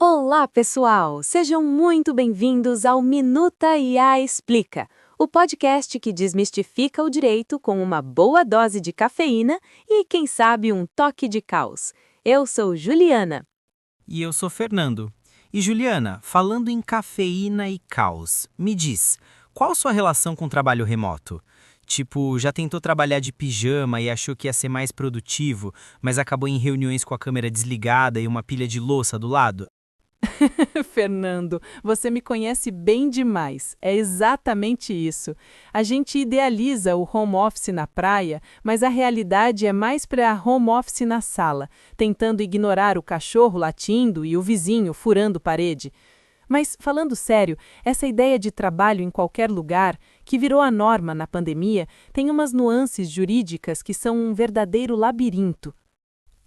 Olá, pessoal! Sejam muito bem-vindos ao Minuta IA Explica, o podcast que desmistifica o direito com uma boa dose de cafeína e, quem sabe, um toque de caos. Eu sou Juliana. E eu sou Fernando. E Juliana, falando em cafeína e caos, me diz, qual sua relação com o trabalho remoto? Tipo, já tentou trabalhar de pijama e achou que ia ser mais produtivo, mas acabou em reuniões com a câmera desligada e uma pilha de louça do lado? Fernando, você me conhece bem demais. É exatamente isso. A gente idealiza o home office na praia, mas a realidade é mais para home office na sala, tentando ignorar o cachorro latindo e o vizinho furando parede. Mas, falando sério, essa ideia de trabalho em qualquer lugar, que virou a norma na pandemia, tem umas nuances jurídicas que são um verdadeiro labirinto.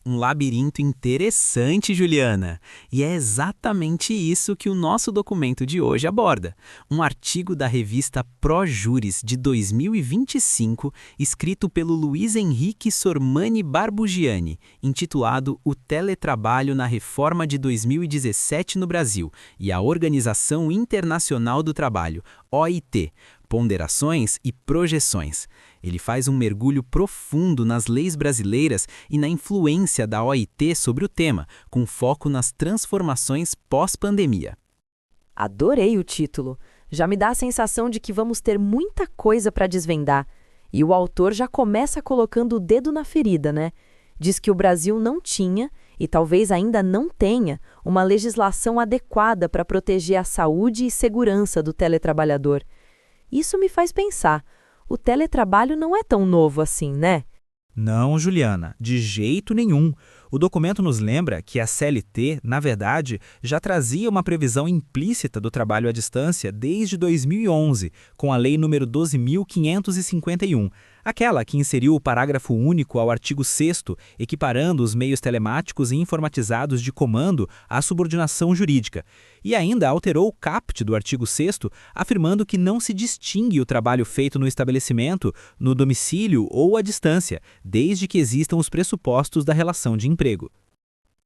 Um labirinto interessante, Juliana. E é exatamente isso que o nosso documento de hoje aborda. Um artigo da revista ProJuris de 2025, escrito pelo Luiz Henrique Sormani Barbugiani, intitulado O Teletrabalho na Reforma de 2017 no Brasil e a Organização Internacional do Trabalho, OIT, Ponderações e Projeções. Ele faz um mergulho profundo nas leis brasileiras e na influência da OIT sobre o tema, com foco nas transformações pós-pandemia. Adorei o título. Já me dá a sensação de que vamos ter muita coisa para desvendar. E o autor já começa colocando o dedo na ferida, né? Diz que o Brasil não tinha, e talvez ainda não tenha, uma legislação adequada para proteger a saúde e segurança do teletrabalhador. Isso me faz pensar, o teletrabalho não é tão novo assim, né? Não, Juliana, de jeito nenhum. O documento nos lembra que a CLT, na verdade, já trazia uma previsão implícita do trabalho à distância desde 2011, com a Lei nº 12.551, aquela que inseriu o parágrafo único ao artigo 6º, equiparando os meios telemáticos e informatizados de comando à subordinação jurídica, e ainda alterou o caput do artigo 6º, afirmando que não se distingue o trabalho feito no estabelecimento, no domicílio ou à distância, desde que existam os pressupostos da relação de emprego.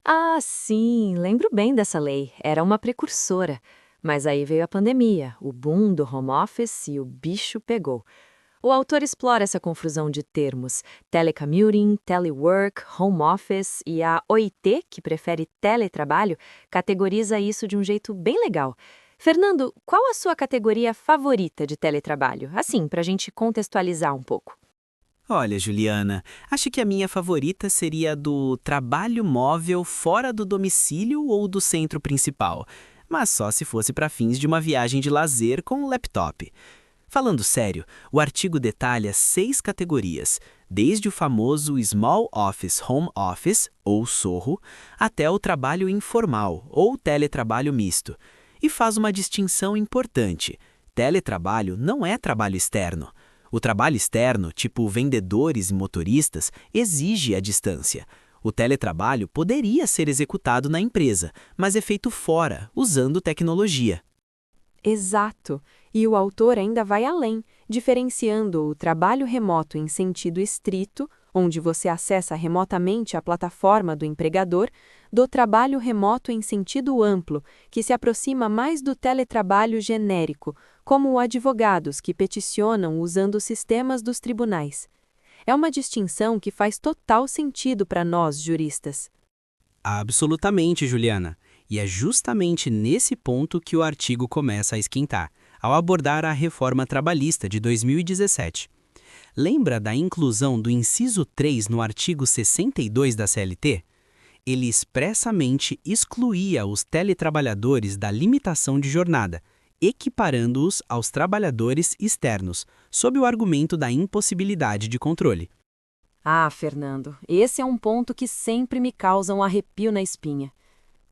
Ah, sim, lembro bem dessa lei. Era uma precursora. Mas aí veio a pandemia, o boom do home office e o bicho pegou. O autor explora essa confusão de termos, telecommuting, telework, home office, e a OIT, que prefere teletrabalho, categoriza isso de um jeito bem legal. Fernando, qual a sua categoria favorita de teletrabalho? Assim, para a gente contextualizar um pouco. Olha, Juliana, acho que a minha favorita seria a do trabalho móvel fora do domicílio ou do centro principal, mas só se fosse para fins de uma viagem de lazer com o laptop. Falando sério, o artigo detalha 6 categorias, desde o famoso Small Office Home Office, ou SOHO, até o trabalho informal, ou teletrabalho misto, e faz uma distinção importante. Teletrabalho não é trabalho externo. O trabalho externo, tipo vendedores e motoristas, exige a distância. O teletrabalho poderia ser executado na empresa, mas é feito fora, usando tecnologia. Exato. E o autor ainda vai além, diferenciando o trabalho remoto em sentido estrito, onde você acessa remotamente a plataforma do empregador, do trabalho remoto em sentido amplo, que se aproxima mais do teletrabalho genérico, como advogados que peticionam usando sistemas dos tribunais. É uma distinção que faz total sentido para nós, juristas. Absolutamente, Juliana. E é justamente nesse ponto que o artigo começa a esquentar, ao abordar a reforma trabalhista de 2017. Lembra da inclusão do inciso 3 no artigo 62 da CLT? Ele expressamente excluía os teletrabalhadores da limitação de jornada, equiparando-os aos trabalhadores externos, sob o argumento da impossibilidade de controle. Ah, Fernando, esse é um ponto que sempre me causa um arrepio na espinha.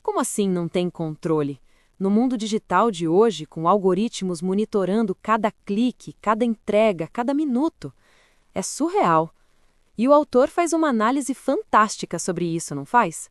Como assim não tem controle? No mundo digital de hoje, com algoritmos monitorando cada clique, cada entrega, cada minuto. É surreal. E o autor faz uma análise fantástica sobre isso, não faz?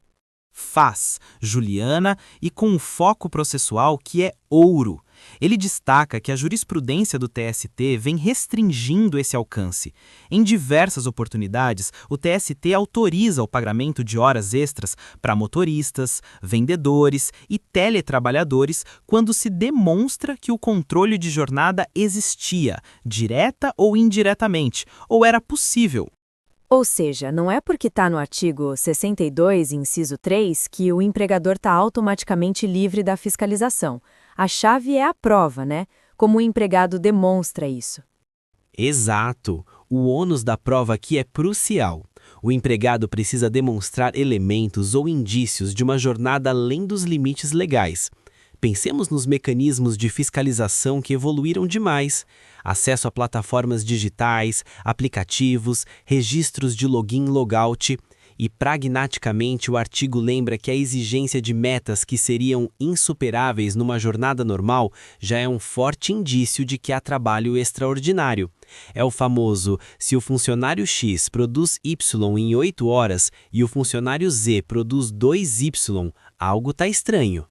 Faz, Juliana, e com um foco processual que é ouro. Ele destaca que a jurisprudência do TST vem restringindo esse alcance. Em diversas oportunidades, o TST autoriza o pagamento de horas extras para motoristas, vendedores e teletrabalhadores quando se demonstra que o controle de jornada existia, direta ou indiretamente, ou era possível. Ou seja, não é porque está no artigo 62, inciso 3, que o empregador está automaticamente livre da fiscalização. A chave é a prova, né? Como o empregado demonstra isso. Exato. O ônus da prova aqui é crucial. O empregado precisa demonstrar elementos ou indícios de uma jornada além dos limites legais. Pensemos nos mecanismos de fiscalização que evoluíram demais. Acesso a plataformas digitais, aplicativos, registros de login e logout. E pragmaticamente o artigo lembra que a exigência de metas que seriam insuperáveis numa jornada normal já é um forte indício de que há trabalho extraordinário. É o famoso, se o funcionário X produz Y em 8 horas e o funcionário Z produz 2Y, algo está estranho.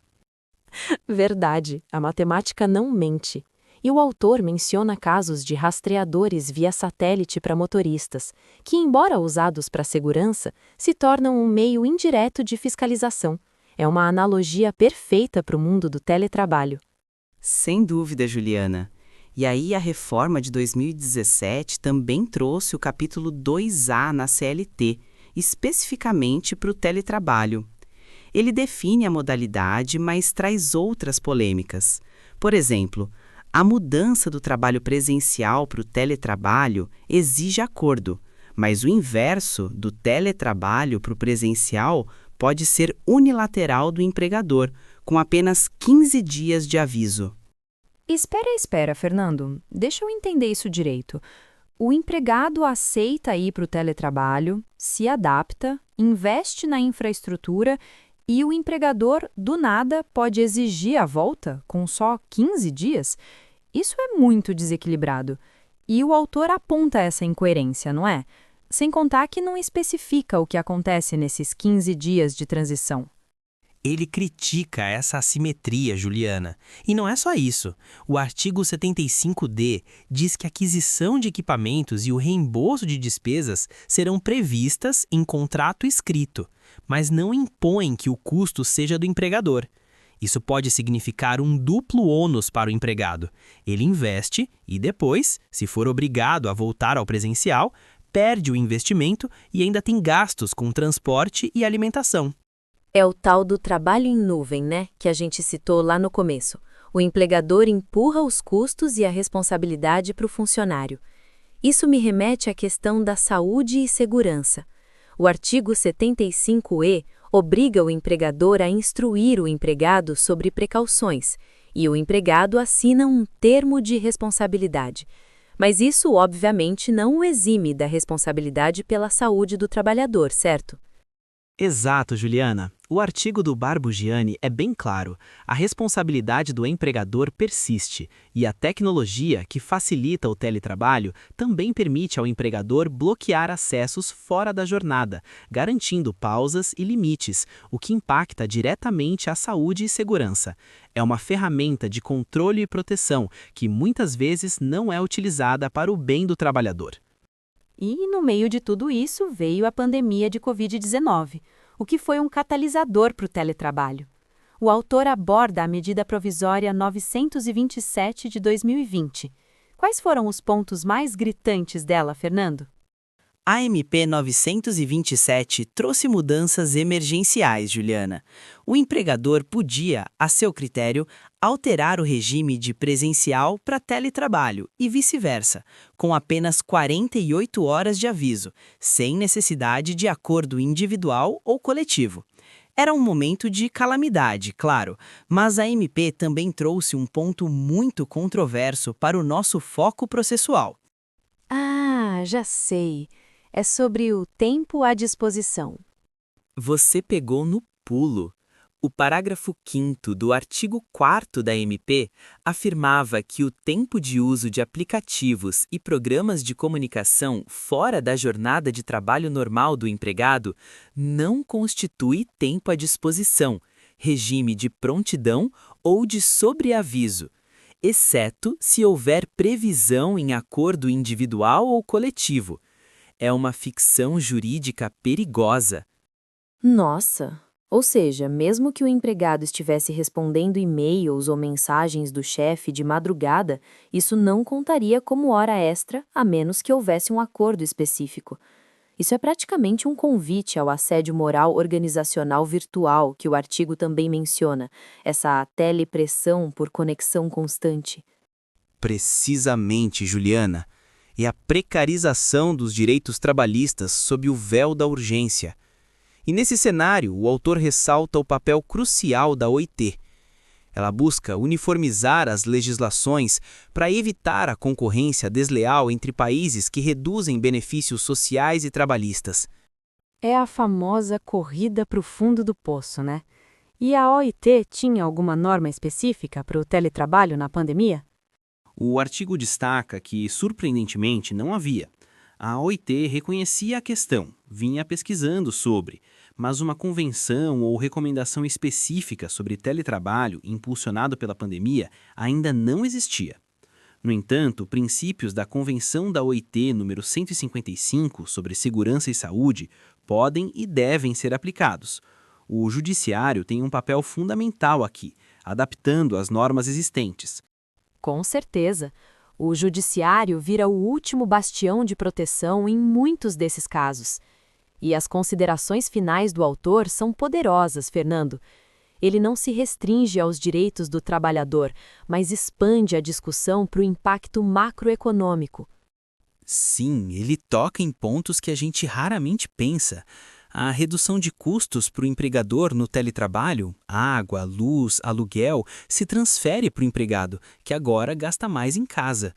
Verdade, a matemática não mente. E o autor menciona casos de rastreadores via satélite para motoristas, que, embora usados para segurança, se tornam um meio indireto de fiscalização. É uma analogia perfeita para o mundo do teletrabalho. Sem dúvida, Juliana. E aí a reforma de 2017 também trouxe o capítulo 2A na CLT, especificamente para o teletrabalho. Ele define a modalidade, mas traz outras polêmicas. Por exemplo, a mudança do trabalho presencial para o teletrabalho exige acordo, mas o inverso, do teletrabalho para o presencial, pode ser unilateral do empregador, com apenas 15 dias de aviso. Espera, Fernando. Deixa eu entender isso direito. O empregado aceita ir para o teletrabalho, se adapta, investe na infraestrutura e o empregador, do nada, pode exigir a volta com só 15 dias? Isso é muito desequilibrado. E o autor aponta essa incoerência, não é? Sem contar que não especifica o que acontece nesses 15 dias de transição. Ele critica essa assimetria, Juliana. E não é só isso. O artigo 75D diz que a aquisição de equipamentos e o reembolso de despesas serão previstas em contrato escrito, mas não impõe que o custo seja do empregador. Isso pode significar um duplo ônus para o empregado. Ele investe e depois, se for obrigado a voltar ao presencial, perde o investimento e ainda tem gastos com transporte e alimentação. É o tal do trabalho em nuvem, né? Que a gente citou lá no começo. O empregador empurra os custos e a responsabilidade para o funcionário. Isso me remete à questão da saúde e segurança. O artigo 75E obriga o empregador a instruir o empregado sobre precauções, e o empregado assina um termo de responsabilidade. Mas isso, obviamente, não o exime da responsabilidade pela saúde do trabalhador, certo? Exato, Juliana. O artigo do Barbugiani é bem claro. A responsabilidade do empregador persiste e a tecnologia que facilita o teletrabalho também permite ao empregador bloquear acessos fora da jornada, garantindo pausas e limites, o que impacta diretamente a saúde e segurança. É uma ferramenta de controle e proteção que muitas vezes não é utilizada para o bem do trabalhador. E, no meio de tudo isso, veio a pandemia de Covid-19, o que foi um catalisador para o teletrabalho. O autor aborda a medida provisória 927 de 2020. Quais foram os pontos mais gritantes dela, Fernando? A MP 927 trouxe mudanças emergenciais, Juliana. O empregador podia, a seu critério, alterar o regime de presencial para teletrabalho e vice-versa, com apenas 48 horas de aviso, sem necessidade de acordo individual ou coletivo. Era um momento de calamidade, claro, mas a MP também trouxe um ponto muito controverso para o nosso foco processual. Ah, já sei. É sobre o tempo à disposição. Você pegou no pulo. O parágrafo 5º do artigo 4º da MP afirmava que o tempo de uso de aplicativos e programas de comunicação fora da jornada de trabalho normal do empregado não constitui tempo à disposição, regime de prontidão ou de sobreaviso. exceto se houver previsão em acordo individual ou coletivo. É uma ficção jurídica perigosa. Nossa! Ou seja, mesmo que o empregado estivesse respondendo e-mails ou mensagens do chefe de madrugada, isso não contaria como hora extra, a menos que houvesse um acordo específico. Isso é praticamente um convite ao assédio moral organizacional virtual que o artigo também menciona, essa telepressão por conexão constante. Precisamente, Juliana. É a precarização dos direitos trabalhistas sob o véu da urgência. E nesse cenário, o autor ressalta o papel crucial da OIT. Ela busca uniformizar as legislações para evitar a concorrência desleal entre países que reduzem benefícios sociais e trabalhistas. É a famosa corrida para o fundo do poço, né? E a OIT tinha alguma norma específica para o teletrabalho na pandemia? O artigo destaca que, surpreendentemente, não havia. A OIT reconhecia a questão, vinha pesquisando sobre, mas uma convenção ou recomendação específica sobre teletrabalho impulsionado pela pandemia ainda não existia. No entanto, princípios da Convenção da OIT número 155 sobre segurança e saúde podem e devem ser aplicados. O judiciário tem um papel fundamental aqui, adaptando as normas existentes. Com certeza. O judiciário vira o último bastião de proteção em muitos desses casos. E as considerações finais do autor são poderosas, Fernando. Ele não se restringe aos direitos do trabalhador, mas expande a discussão para o impacto macroeconômico. Sim, ele toca em pontos que a gente raramente pensa. A redução de custos para o empregador no teletrabalho, água, luz, aluguel, se transfere para o empregado, que agora gasta mais em casa.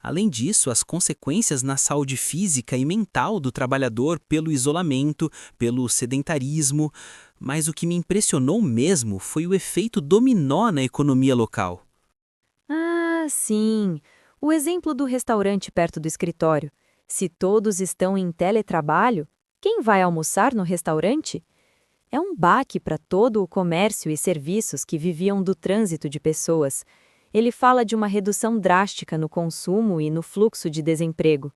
Além disso, as consequências na saúde física e mental do trabalhador pelo isolamento, pelo sedentarismo. Mas o que me impressionou mesmo foi o efeito dominó na economia local. Ah, sim. O exemplo do restaurante perto do escritório. Se todos estão em teletrabalho, quem vai almoçar no restaurante? É um baque para todo o comércio e serviços que viviam do trânsito de pessoas. Ele fala de uma redução drástica no consumo e no fluxo de desemprego.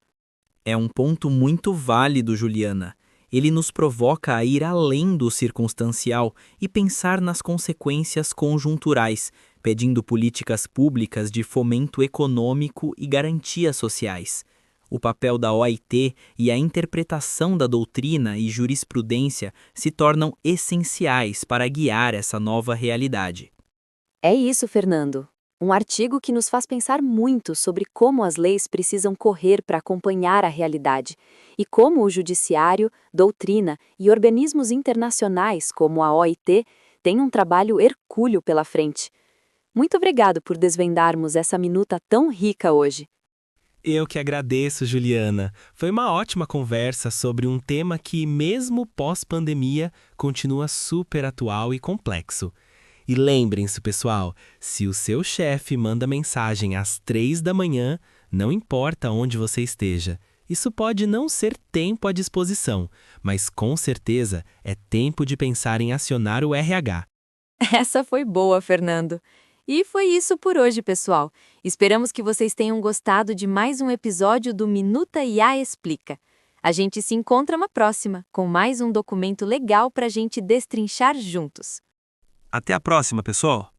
É um ponto muito válido, Juliana. Ele nos provoca a ir além do circunstancial e pensar nas consequências conjunturais, pedindo políticas públicas de fomento econômico e garantias sociais. O papel da OIT e a interpretação da doutrina e jurisprudência se tornam essenciais para guiar essa nova realidade. É isso, Fernando. Um artigo que nos faz pensar muito sobre como as leis precisam correr para acompanhar a realidade e como o judiciário, doutrina e organismos internacionais como a OIT têm um trabalho hercúleo pela frente. Muito obrigado por desvendarmos essa minuta tão rica hoje. Eu que agradeço, Juliana. Foi uma ótima conversa sobre um tema que, mesmo pós-pandemia, continua super atual e complexo. E lembrem-se, pessoal, se o seu chefe manda mensagem às 3 da manhã, não importa onde você esteja. Isso pode não ser tempo à disposição, mas com certeza é tempo de pensar em acionar o RH. Essa foi boa, Fernando. E foi isso por hoje, pessoal. Esperamos que vocês tenham gostado de mais um episódio do Minuta IA Explica. A gente se encontra na próxima, com mais um documento legal para a gente destrinchar juntos. Até a próxima, pessoal!